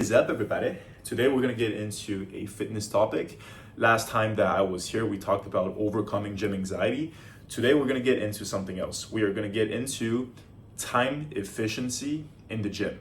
What is up, everybody? Today we're gonna get into a fitness topic. Last time that I was here, we talked about overcoming gym anxiety. Today we're gonna get into something else. We are gonna get into time efficiency in the gym.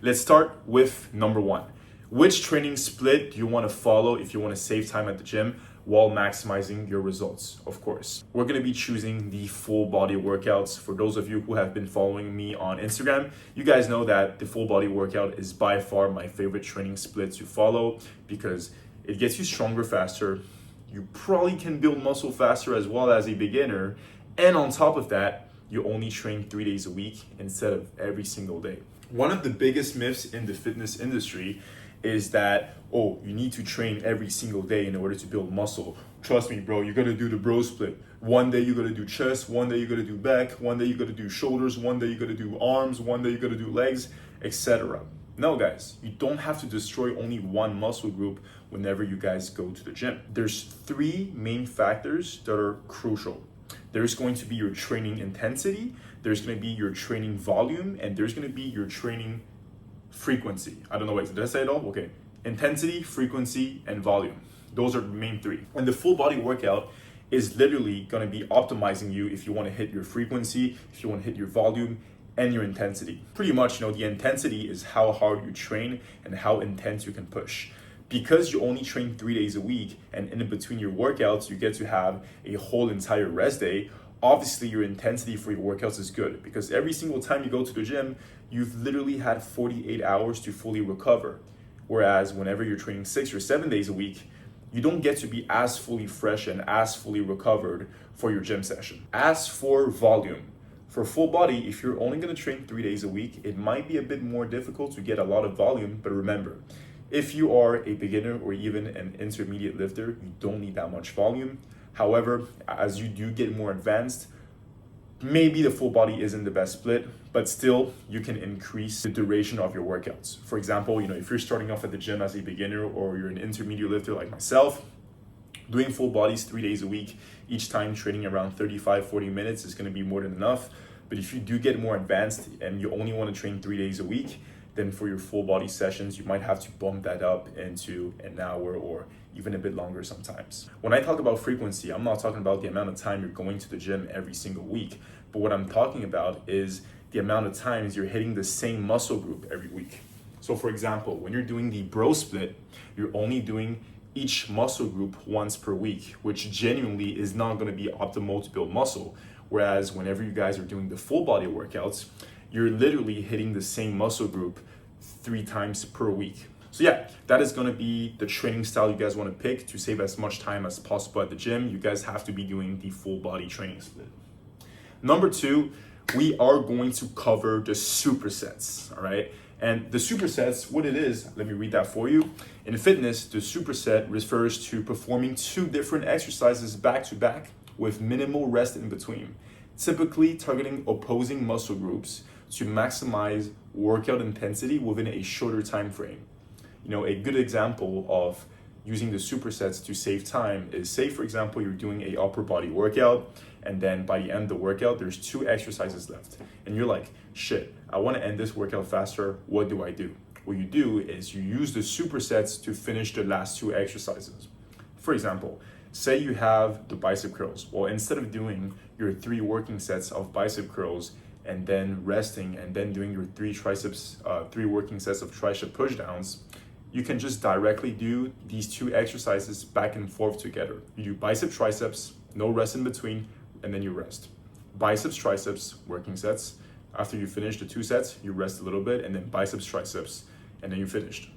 Let's start with number one. Which training split do you wanna follow if you wanna save time at the gym while maximizing your results? Of course, we're gonna be choosing the full body workouts. For those of you who have been following me on Instagram, you guys know that the full body workout is by far my favorite training split to follow because it gets you stronger faster. You probably can build muscle faster as well as a beginner. And on top of that, you only train 3 days a week instead of every single day. One of the biggest myths in the fitness industry is that, oh, you need to train every single day in order to build muscle. Trust me, bro, you're gonna do the bro split. One day you're gonna do chest, one day you're gonna do back, one day you're gonna do shoulders, one day you're gonna do arms, one day you're gonna do legs, etc. No, guys, you don't have to destroy only one muscle group whenever you guys go to the gym. There's three main factors that are crucial. There's going to be your training intensity, there's gonna be your training volume, and there's gonna be your training frequency. I don't know, wait, did I say it all? Okay. Intensity, frequency, and volume. Those are the main three. And the full body workout is literally gonna be optimizing you if you wanna hit your frequency, if you wanna hit your volume, and your intensity. Pretty much, the intensity is how hard you train and how intense you can push. Because you only train 3 days a week and in between your workouts, you get to have a whole entire rest day. Obviously, your intensity for your workouts is good because every single time you go to the gym, you've literally had 48 hours to fully recover. Whereas whenever you're training 6 or 7 days a week, you don't get to be as fully fresh and as fully recovered for your gym session. As for volume, for full body, if you're only gonna train 3 days a week, it might be a bit more difficult to get a lot of volume, but remember, if you are a beginner or even an intermediate lifter, you don't need that much volume. However, as you do get more advanced, maybe the full body isn't the best split, but still you can increase the duration of your workouts. For example, if you're starting off at the gym as a beginner or you're an intermediate lifter like myself, doing full bodies 3 days a week, each time training around 35-40 minutes is going to be more than enough. But if you do get more advanced and you only want to train 3 days a week, then for your full body sessions, you might have to bump that up into an hour or even a bit longer sometimes. When I talk about frequency, I'm not talking about the amount of time you're going to the gym every single week, but what I'm talking about is the amount of times you're hitting the same muscle group every week. So for example, when you're doing the bro split, you're only doing each muscle group once per week, which genuinely is not gonna be optimal to build muscle. Whereas whenever you guys are doing the full body workouts, you're literally hitting the same muscle group 3 times per week. So yeah, that is gonna be the training style you guys wanna pick to save as much time as possible at the gym. You guys have to be doing the full body training split. Number 2, we are going to cover the supersets, all right? And the supersets, what it is, let me read that for you. In fitness, the superset refers to performing 2 different exercises back to back with minimal rest in between, typically targeting opposing muscle groups to maximize workout intensity within a shorter time frame. A good example of using the supersets to save time is, say for example, you're doing a upper body workout and then by the end of the workout, there's 2 exercises left. And you're like, shit, I wanna end this workout faster, what do I do? What you do is you use the supersets to finish the last 2 exercises. For example, say you have the bicep curls. Well, instead of doing your 3 working sets of bicep curls and then resting and then doing your 3 working sets of tricep push downs, you can just directly do these 2 exercises back and forth together. You do bicep triceps, no rest in between, and then you rest. Biceps triceps, working sets. After you finish the 2 sets, you rest a little bit, and then biceps triceps, and then you finished.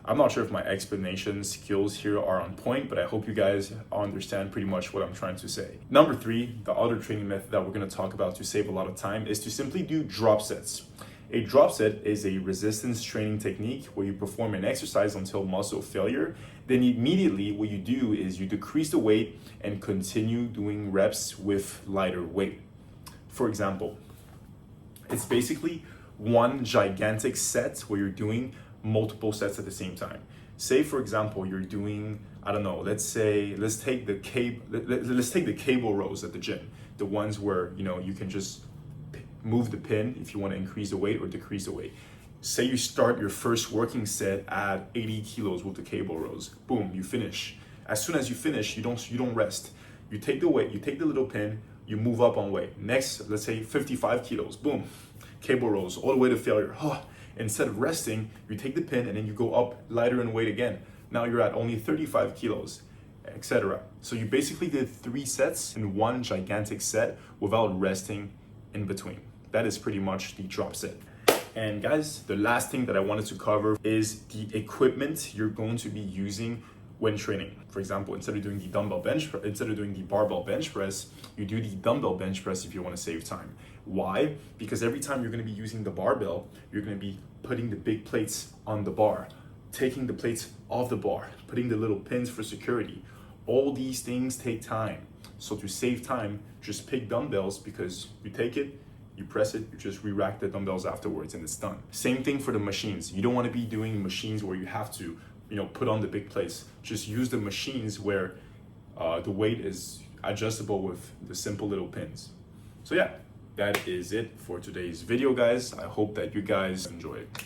I'm not sure if my explanation skills here are on point, but I hope you guys understand pretty much what I'm trying to say. Number 3, the other training method that we're gonna talk about to save a lot of time is to simply do drop sets. A drop set is a resistance training technique where you perform an exercise until muscle failure. Then immediately what you do is you decrease the weight and continue doing reps with lighter weight. For example, it's basically one gigantic set where you're doing multiple sets at the same time. Say for example, you're doing, I don't know, let's take the cable rows at the gym, the ones where you can just move the pin if you want to increase the weight or decrease the weight. say you start your first working set at 80 kilos with the cable rows. Boom, you finish. As soon as you finish, you don't rest. You take the weight, you take the little pin, you move up on weight. Next, let's say 55 kilos. Boom, cable rows all the way to failure. Instead of resting, you take the pin and then you go up lighter in weight again. Now you're at only 35 kilos, etc. So you basically did 3 sets in one gigantic set without resting in between. That is pretty much the drop set. And guys, the last thing that I wanted to cover is the equipment you're going to be using when training. For example, instead of doing the barbell bench press, you do the dumbbell bench press if you want to save time. Why? Because every time you're going to be using the barbell, you're going to be putting the big plates on the bar, taking the plates off the bar, putting the little pins for security. All these things take time. So to save time, just pick dumbbells, because you take it, you press it, you just re-rack the dumbbells afterwards and it's done. Same thing for the machines. You don't want to be doing machines where you have to, put on the big plates. Just use the machines where the weight is adjustable with the simple little pins. So yeah, that is it for today's video, guys. I hope that you guys enjoy it.